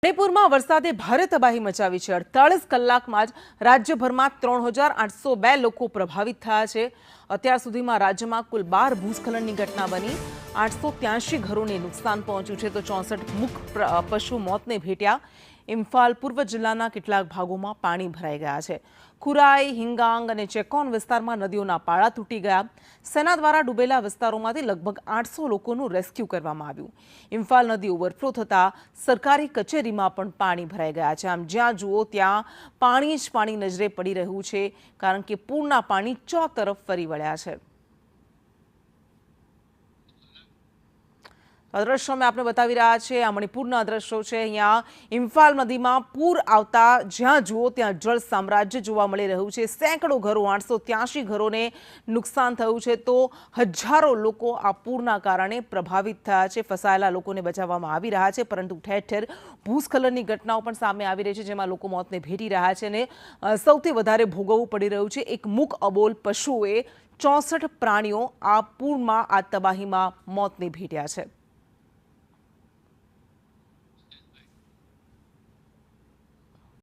મણિપુરમાં વરસાદે ભારે તબાહી મચાવી છે। 48 કલાકમાં જ રાજ્યભરમાં 3802 લોકો પ્રભાવિત થયા છે। અત્યાર સુધીમાં રાજ્યમાં કુલ 12 ભૂસ્ખલનની ઘટના બની। 883 ઘરોને નુકસાન પહોંચ્યું છે તો 64 મૂક પશુ મોતને ભેટ્યા। ઇમ્ફાલ પૂર્વ જિલ્લાના કેટલાક ભાગોમાં પાણી ભરાઈ ગયા છે। ખુરાઈ, હિંગાંગ અને ચેકોન વિસ્તારમાં નદીઓના પાળા તૂટી ગયા। સેના દ્વારા ડૂબેલા વિસ્તારોમાંથી લગભગ 800 લોકોનું રેસ્ક્યુ કરવામાં આવ્યું। ઇમ્ફાલ નદી ઓવરફ્લો થતા સરકારી કચેરીમાં પણ પાણી ભરાઈ ગયા છે। આમ જ્યાં જુઓ ત્યાં પાણી જ પાણી નજરે પડી રહ્યું છે, કારણ કે પૂરના પાણી ચોતરફ ફરી વળ્યા છે। દ્રશ્યો મેં આપને બતાવી રહ્યા છે। આ મણિપુરના દ્રશ્યો છે। અહીંયા ઇમ્ફાલ નદીમાં પૂર આવતા જ્યાં જુઓ ત્યાં જળ સામ્રાજ્ય જોવા મળી રહ્યું છે। સેંકડો ઘરો, 883 ઘરોને નુકસાન થયું છે તો હજારો લોકો આ પૂરના કારણે પ્રભાવિત થયા છે। ફસાયેલા લોકોને બચાવવામાં આવી રહ્યા છે, પરંતુ ઠેર ઠેર ભૂસ્ખલનની ઘટનાઓ પણ સામે આવી રહી છે, જેમાં લોકો મોતને ભેટી રહ્યા છે અને સૌથી વધારે ભોગવવું પડી રહ્યું છે એક મૂક અબોલ પશુએ। 64 પ્રાણીઓ આ પૂરમાં, આ તબાહીમાં મોતને ભેટ્યા છે।